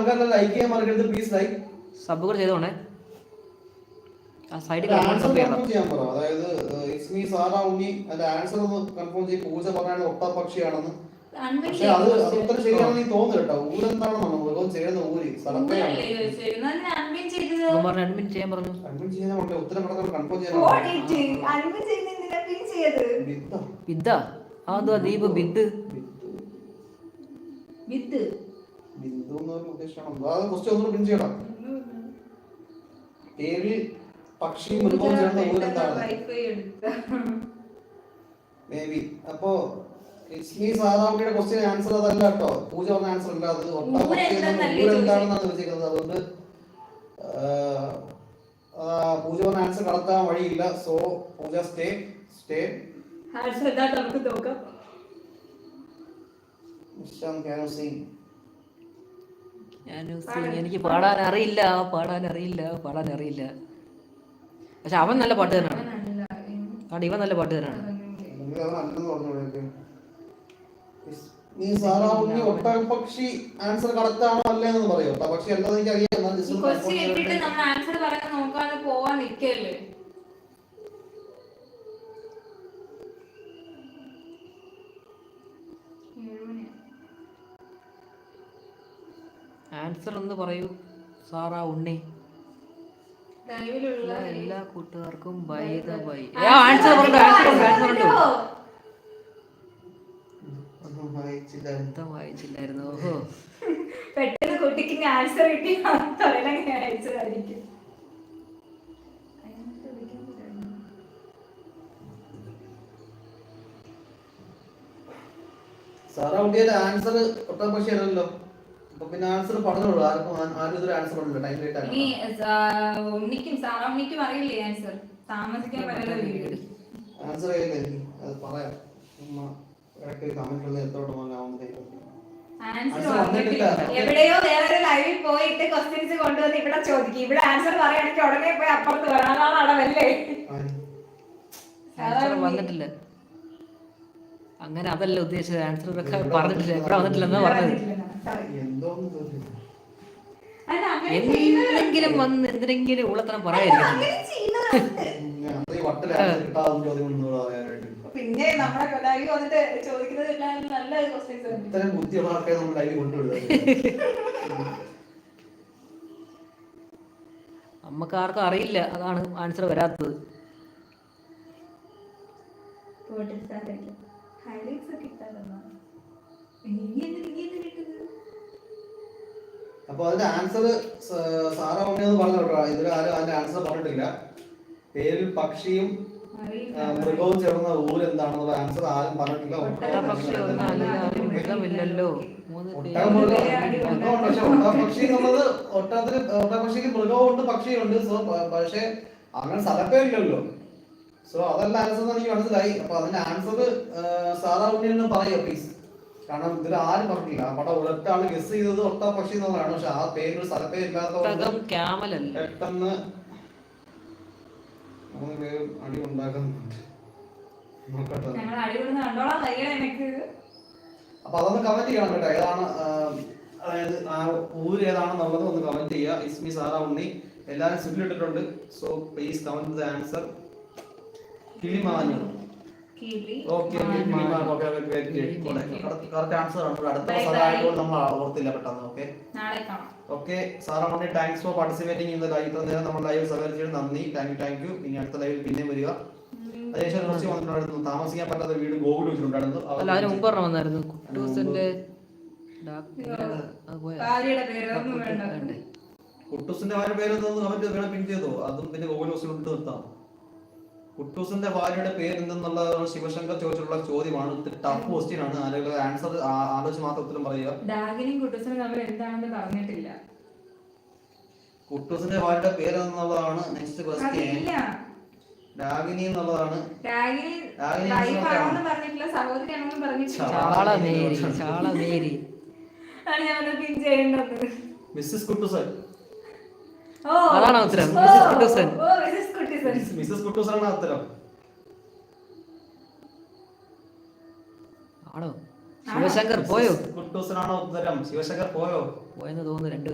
ആൾക്കാരെല്ലാം ലൈക്ക് ചെയ്യാൻ മറക്കരുത്, പ്ലീസ് ലൈക്ക്. സബ് കൂടെ ചെയ്തോണേ. ആ സൈഡിൽ ആൻസർ കൺഫേം ചെയ്യാൻ പറ. അതായത് ഇറ്റ്സ് മീ സാറ ഉണ്ണി. അതിന്റെ ആൻസർ ഒന്ന് കൺഫേം ചെയ്യും. പൂജ പറഞ്ഞാൽ ഒട്ടപക്ഷിയാണെന്ന്. പക്ഷെ അത് ഉത്തരം ശരിയാണെന്ന് എനിക്ക് തോന്നുന്നു കേട്ടോ. ഊരെന്താണെന്നാണ് മൃഗം ചെയ്യുന്ന ഊര് സ്ഥലപ്പേരാണ്. അഡ്മിൻ ചെയ്യാൻ പറഞ്ഞു. അഡ്മിൻ ചെയ്യാൻ ഉത്തരം കൺഫേം ചെയ്യാൻ ബിദ്ദ. അതെന്താ ദീപ് ബിദ്ദ്? ബിന്ദു എന്നൊരു ഉദ്ദേശമാണ്. അത് ക്വസ്റ്റ്യൻ ഒന്നുകൂടെ പിൻ ചെയ്യണം. പേരിൽ പക്ഷി മൃഗവും ചേർന്ന ഊരെന്താണ്? May be. അപ്പോ ഇസ്മി സാറാമിയുടെ ക്വസ്റ്റ്യൻ ആൻസർ അതല്ല കേട്ടോ. പൂജ പറഞ്ഞ ആൻസർ അല്ല അത്. ഊരെന്താണെന്നാണ് ചോദിച്ചിരിക്കുന്നത്. അതുകൊണ്ട് പൂജ പറഞ്ഞ ആൻസർ കടത്താൻ വഴിയില്ല. സോ പൂജ സ്റ്റേ. എനിക്ക് പാടാൻ അറിയില്ല. പക്ഷെ അവൻ നല്ല പാട്ടുകാരനാണ്. ഇവൻ നല്ല പാട്ടുകാരനാണ്. നീ സാറാ ഉണ്ണി ഒട്ടകപ്പക്ഷി ആൻസർ കറക്റ്റാണോ അല്ലേന്ന് പറയോ? ഒട്ടകപ്പക്ഷി അല്ലെന്ന് എനിക്ക് അറിയാം. ആൻസർ ഒന്ന് പറയൂ സാറാ ഉണ്ണി. എല്ലാ കൂട്ടുകാർക്കും ബൈ ദ ബൈ. ആൻസർ വായിച്ചില്ലായിരുന്നു. ഓഹോ, പെട്ടെന്ന് കുട്ടിക്ക് ആൻസർ കിട്ടി. അയച്ചതായിരിക്കും. സാറാ ഉണ്ണിയുടെ ആൻസർ ഒട്ടകപ്പക്ഷി അല്ലല്ലോ. അപ്പൊ പിന്നെ ആൻസർ പറഞ്ഞോളൂ. ആരും ഇതൊരു ആൻസർ പറഞ്ഞില്ല. ടൈം ലേറ്റ് ആയി. ഉണ്ണിക്കും സാറാ ഉണ്ണിക്കും അറിയില്ലേ ആൻസർ? താമസിക്കാൻ പറ്റില്ല വീട്. ആൻസർ അറിയില്ലേ? അത് പറയാം. എവിടെയോ വേറൊരു ലൈവിൽ പോയിട്ട് ക്വസ്റ്റ്യൻസ് കൊണ്ടുവന്ന് ഇവിടെ ചോദിക്കും. ഇവിടെ ആൻസർ പറയുകയാണെങ്കിൽ ഉടനെ പോയി അപ്പുറത്ത് വരാനാണ് അടവല്ലേ? വന്നിട്ടില്ല. അങ്ങനെ അതല്ല ഉദ്ദേശിച്ചത്. ആൻസർ പറഞ്ഞിട്ടില്ല. ഇവിടെ വന്നിട്ടില്ലെന്നാ പറഞ്ഞത്. എന്തെങ്കിലും വന്ന് എന്തെങ്കിലും ഉള്ളത്തരം പറയായിരിക്കും. പിന്നെ നമ്മുടെ ലൈവ് വന്നിട്ട് ചോദിക്കുന്നത് നല്ല ക്വസ്റ്റ്യൻസ്. ഇത്തരം ബുദ്ധിയുള്ള ആൾക്കാരെ നമ്മൾ ലൈവ് കൊണ്ടുവിടുന്നത്. നമുക്ക് ആർക്കും അറിയില്ല. അതാണ് ആൻസർ വരാത്തത്. അപ്പൊ അതിന്റെ ആൻസർ സാറാ ഉണ്ണിയെന്ന് പറഞ്ഞോട്ടോ. ഇതിൽ ആരും അതിന്റെ ആൻസർ പറഞ്ഞിട്ടില്ല. പേരിൽ പക്ഷിയും മൃഗവും ചേർന്ന ഊര് എന്താണെന്നുള്ള ആൻസർ ആരും പറഞ്ഞിട്ടില്ല. ഒട്ടകപ്പക്ഷി എന്നുള്ളത് ഒട്ടകപ്പക്ഷിക്ക് മൃഗമുണ്ട് പക്ഷിയുണ്ട്. സോ പക്ഷെ അങ്ങനെ സ്ഥലപ്പേരില്ലല്ലോ. സോ അതല്ല ആൻസർ എന്ന് എനിക്ക് മനസ്സിലായി. അപ്പൊ അതിന്റെ ആൻസർ സാറാ ഉണ്ണിയെന്ന് പറയോ പ്ലീസ്. കാരണം ഇതിൽ ആരും പറഞ്ഞില്ല. അവിടെ ഒരൊറ്റാണ് ഗസ് ചെയ്തത് ഒട്ടകപ്പക്ഷി എന്നുള്ളതാണ്. പക്ഷെ ആ പേര് സ്ഥലപ്പേരില്ലാത്തതുകൊണ്ട് പെട്ടെന്ന് അടി ഉണ്ടാക്കുന്നുണ്ട്. അപ്പൊ അതൊന്ന് കമന്റ് ചെയ്യണം കേട്ടോ. ഏതാണ് അതായത് ആ ഊര് ഏതാണെന്നുള്ളത് ഒന്ന് കമന്റ് ചെയ്യുക. ഇസ്മി സാറാ ഉണ്ണി എല്ലാരും സിമ്പിൾ ഇട്ടിട്ടുണ്ട്. So please comment the answer. കിളിമാനു. ഓക്കെ കറക്റ്റ് ആൻസർ ആണ്. അടുത്ത ദിവസം നമ്മൾ ഓർത്തില്ല പെട്ടെന്ന്. Okay Sara Unni, thanks for participating in the live. ഇത്ര നേരം നമ്മൾ ലൈവ് സഹകരിച്ചതിന് നന്ദി. Thank you. ഇനി അടുത്ത ലൈവിൽ പിന്നെ വരിക. അതേശം കുറച്ച് വന്നിട്ടുണ്ടായിരുന്നു. താമസിക്കാൻ പറ്റാത്ത വീട് ഗോകുൽ വെച്ചിട്ടുണ്ടായിരുന്നു. കുട്ടൂസിന്റെ ഭാര്യയുടെ പേര് എന്തെന്ന് കമന്റ് വേണം പിൻ ചെയ്തോ. അതും പിന്നെ ഗോകുൽ ഹൗസിൽ ഇട്ട് നിർത്താം. കുട്ടൂസിന്റെ ഭാര്യയുടെ പേര് എന്തെന്നുള്ള ശിവശങ്കർ ചോദിച്ചിട്ടുള്ള ചോദ്യമാണ്. ടഫ് ക്വസ്റ്റ്യൻ ആണ്. ആളുകൾ ആൻസർ ആലോചിച്ച് മാത്രം ഉത്തരം പറയുക. കുട്ടൂസിന്റെ ഭാര്യയുടെ പേര് എന്നുള്ളതാണ് നെക്സ്റ്റ് ക്വസ്റ്റ്യൻ. രാഗിനി എന്നുള്ളതാണ്. മിസ്സസ് കുട്ടൂസൻ. അതാണ് ഉത്തരം. മിസ്സസ് കുട്ടൂസനാണ് ഉത്തരം. ആണോ? ശിവശങ്കർ പോയോ? കുട്ടൂസനാണോ ഉത്തരം? ശിവശങ്കർ പോയോ? പോയെന്ന് തോന്നുന്നു.